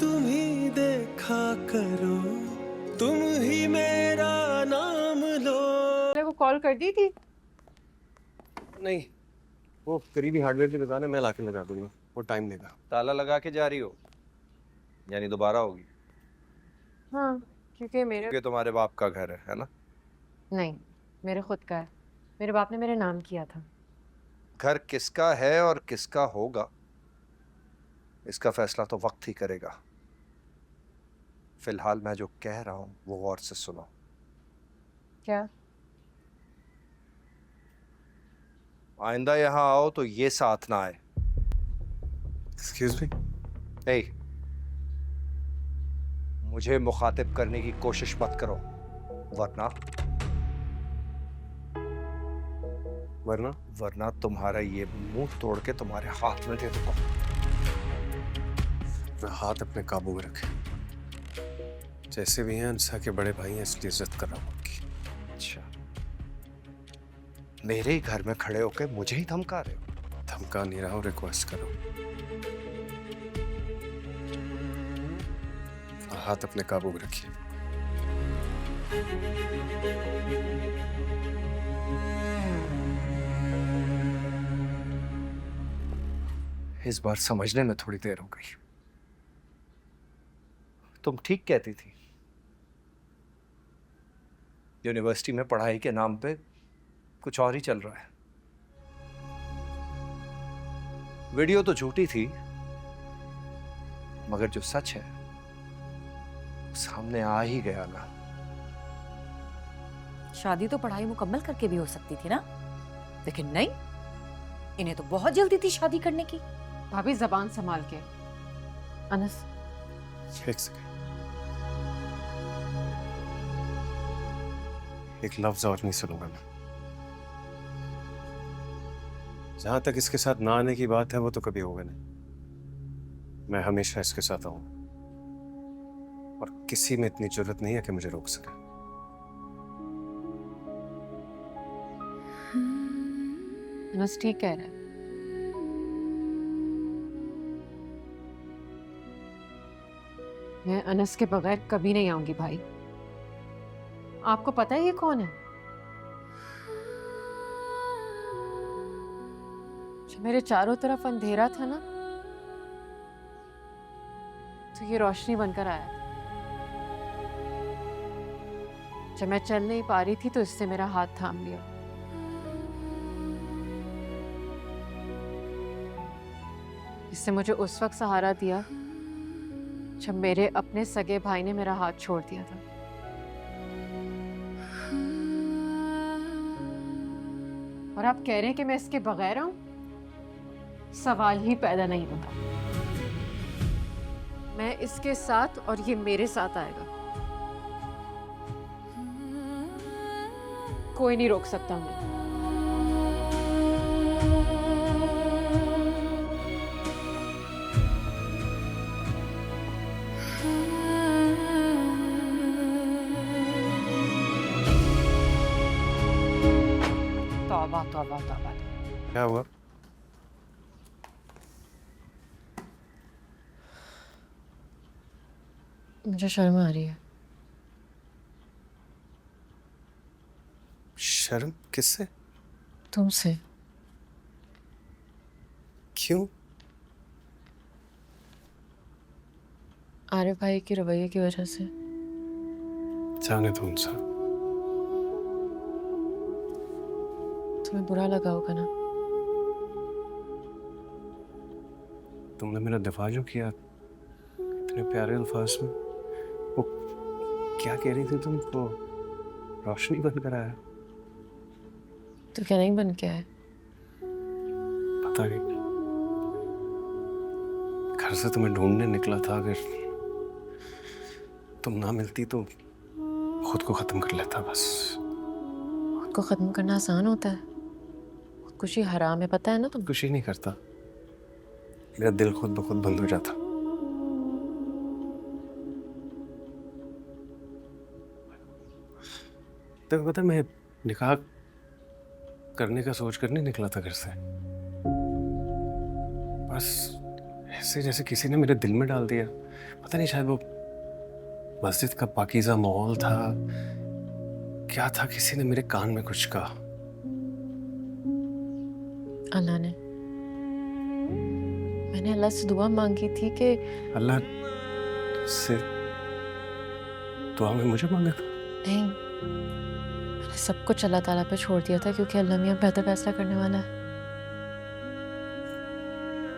तुम ही देखा करो, तुम ही मेरा नाम लो। वो कॉल कर दी थी। नहीं, वो करीबी हार्डवेयर की दुकान है, मैं लाके लगा दूंगा, वो टाइम लेगा। ताला लगा के जा रही हो? यानी दोबारा होगी? हाँ, क्योंकि मेरे ये तुम्हारे बाप का घर है ना? नहीं, मेरे खुद का है। मेरे बाप ने मेरे नाम किया था। घर किसका है और किसका होगा, इसका फैसला तो वक्त ही करेगा। फिलहाल मैं जो कह रहा हूं वो गौर से सुनो। क्या? आइंदा यहां आओ तो ये साथ ना आए। Excuse me. ए, मुझे मुखातिब करने की कोशिश मत करो, वरना वरना वरना तुम्हारा ये मुंह तोड़ के तुम्हारे हाथ में दे दूंगा। मैं हाथ अपने काबू में रखे। जैसे भी हैं अनसा के बड़े भाई हैं, इसलिए इज्जत कर रहा हूँ उनकी। अच्छा, मेरे ही घर में खड़े होकर मुझे ही धमका रहे हो? धमका नहीं रहा हूँ, रिक्वेस्ट कर रहा हूँ। हाथ अपने काबू में रखिए। इस बार समझने में थोड़ी देर हो गई। तुम ठीक कहती थी, यूनिवर्सिटी में पढ़ाई के नाम पे कुछ और ही चल रहा है। वीडियो तो झूठी थी, मगर जो सच है सामने आ ही गया ना। शादी तो पढ़ाई मुकम्मल करके भी हो सकती थी ना, लेकिन नहीं, इन्हें तो बहुत जल्दी थी शादी करने की। भाभी जबान संभाल के। अनस, एक सेकंड, एक लफ्ज और नहीं सुनूंगा मैं। जहां तक इसके साथ ना आने की बात है, वो तो कभी होगा नहीं। मैं हमेशा इसके साथ आऊं, और किसी में इतनी जरूरत नहीं है कि मुझे रोक सके। अनस ठीक कह रहा है। मैं अनस के बगैर कभी नहीं आऊंगी भाई। आपको पता है ये कौन है? जो मेरे चारों तरफ अंधेरा था ना, तो ये रोशनी बनकर आया था। जब मैं चल नहीं पा रही थी तो इसने मेरा हाथ थाम लिया। इसने मुझे उस वक्त सहारा दिया जब मेरे अपने सगे भाई ने मेरा हाथ छोड़ दिया था। और आप कह रहे हैं कि मैं इसके बगैर आऊं? सवाल ही पैदा नहीं होता। मैं इसके साथ और ये मेरे साथ आएगा। कोई नहीं रोक सकता मुझे। तौबा तौबा तौबा। क्या हुआ? मुझे शर्म आ रही है। शर्म? किससे? तुमसे। क्यों? आरिफ भाई के रवैये की वजह से। जाने दो उनसे। तुम्हें बुरा लगा होगा ना? तुमने मेरा दिफा जो किया इतने प्यारे अल्फाज में, वो क्या कह रही थी तुमको? रोशनी बनकर आया? तो क्या नहीं बन के आए? पता नहीं, घर से तुम्हें ढूंढने निकला था। अगर तुम ना मिलती तो खुद को खत्म कर लेता बस। खुद को खत्म करना आसान होता है? खुदकुशी हराम है, पता है ना तुम? खुशी नहीं करता, मेरा दिल खुद ब खुद बंद हो जाता। तो पता है, मैं निकाह करने का सोच कर नहीं निकला था घर से। बस ऐसे जैसे किसी ने मेरे दिल में डाल दिया। पता नहीं, शायद वो मस्जिद का पाकीज़ा माहौल था, क्या था, किसी ने मेरे कान में कुछ कहा। अल्लाह ने, मैंने अल्लाह से दुआ मांगी थी कि अल्लाह से दुआ में मुझे मांगा था? नहीं, मैंने सब कुछ अल्लाह ताला पे छोड़ दिया था, क्योंकि अल्लाह मियां बेहतर फैसला करने वाला है।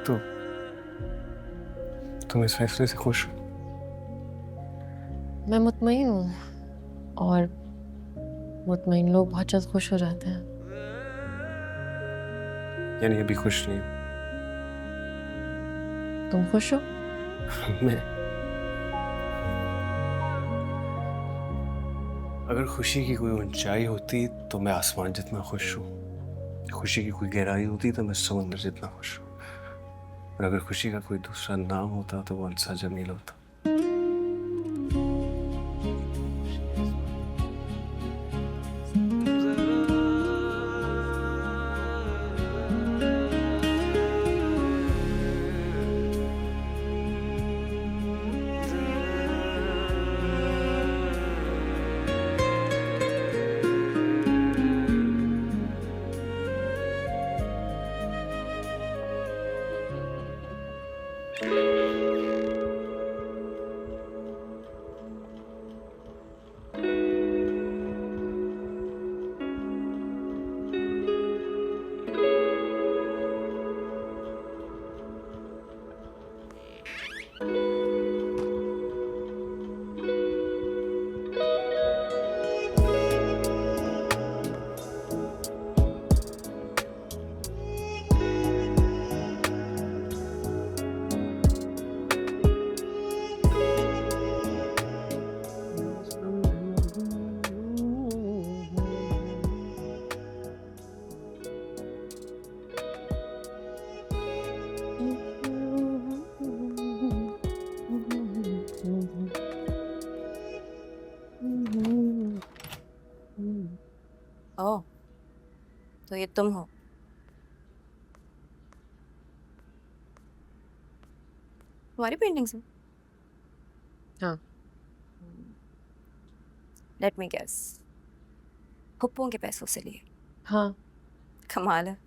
तो तुम इस फैसले से खुश हो? मैं मुतमईन हूँ, और मुतमईन लोग बहुत जल्द खुश हो जाते हैं। यानी अभी खुश नहीं हो? तुम खुश हो? मैं, अगर खुशी की कोई ऊंचाई होती तो मैं आसमान जितना खुश हूँ। खुशी की कोई गहराई होती तो मैं समुंदर जितना खुश हूँ। और अगर खुशी का कोई दूसरा नाम होता तो वो अंसा जमील होता। ओह, तो ये तुम हो? तुम्हारी पेंटिंग्स हैं? हाँ। लेट मी गेस, हुप्पों के पैसों से लिए? हाँ। कमाल है,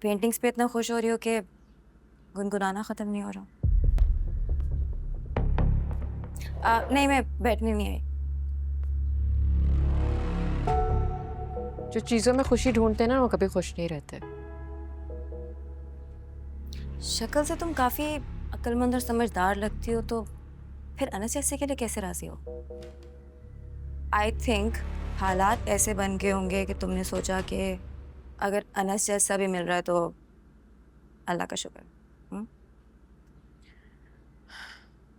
पेंटिंग्स पे इतना खुश हो रही हो कि गुनगुनाना ख़त्म नहीं हो रहा। नहीं, मैं बैठने नहीं आई। जो चीज़ों में खुशी ढूंढते हैं ना, वो कभी खुश नहीं रहते। शक्ल से तुम काफ़ी अक्लमंद और समझदार लगती हो, तो फिर अनस जैसे के लिए कैसे राजी हो? आई थिंक हालात ऐसे बन गए होंगे कि तुमने सोचा कि अगर अनस जैसा भी मिल रहा है तो अल्लाह का शुक्र।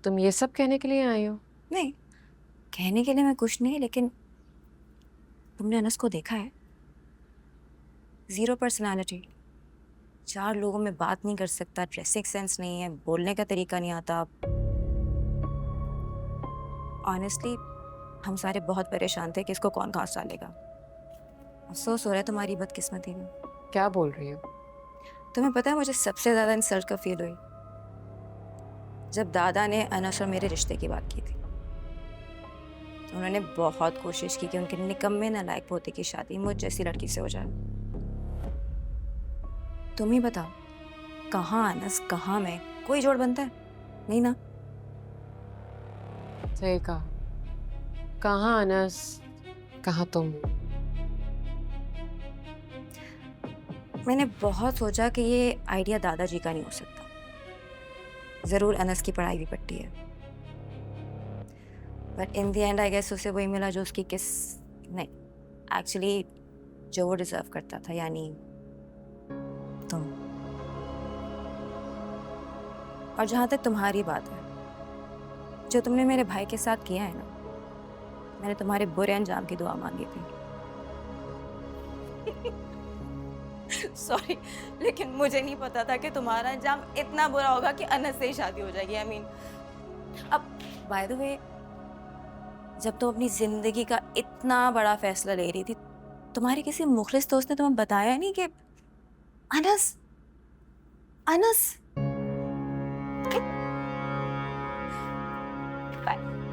तुम ये सब कहने के लिए आई हो? नहीं, कहने के लिए मैं कुछ नहीं, लेकिन तुमने अनस को देखा है? 0 पर्सनालिटी, 4 लोगों में बात नहीं कर सकता, ड्रेसिंग सेंस नहीं है, बोलने का तरीका नहीं आता। ऑनेस्टली हम सारे बहुत परेशान थे कि इसको कौन घास डालेगा। अफसोस हो रहा है तुम्हारी बदकिस्मती में। क्या बोल रही हो? तुम्हें पता है मुझे सबसे ज़्यादा इंसल्ट कब फील हुई? जब दादा ने अनस और मेरे रिश्ते की बात की थी। उन्होंने बहुत कोशिश की कि उनके निकम्मे नालायक पोते की शादी मुझ जैसी लड़की से हो जाए। तुम ही बताओ, कहाँ अनस कहाँ मैं, कोई जोड़ बनता है? नहीं ना। सही कहा, कहाँ अनस कहाँ तुम। मैंने बहुत सोचा कि ये आइडिया दादाजी का नहीं हो सकता। ज़रूर अनस की पढ़ाई भी पट्टी है, but in the end I guess उसे वही मिला जो उसकी नहीं, एक्चुअली जो वो डिजर्व करता था, यानी तुम। और जहाँ तक तुम्हारी बात है, जो तुमने मेरे भाई के साथ किया है ना, मैंने तुम्हारे बुरे अंजाम की दुआ मांगी थी। सॉरी, लेकिन मुझे नहीं पता था कि तुम्हारा अंजाम इतना बुरा होगा कि अनस से ही शादी हो जाएगी। आई मीन, अब बाय द वे, जब तुम अपनी जिंदगी का इतना बड़ा फैसला ले रही थी, तुम्हारे किसी मुखलिस दोस्त ने तुम्हें बताया नहीं कि अनस अनस बाय।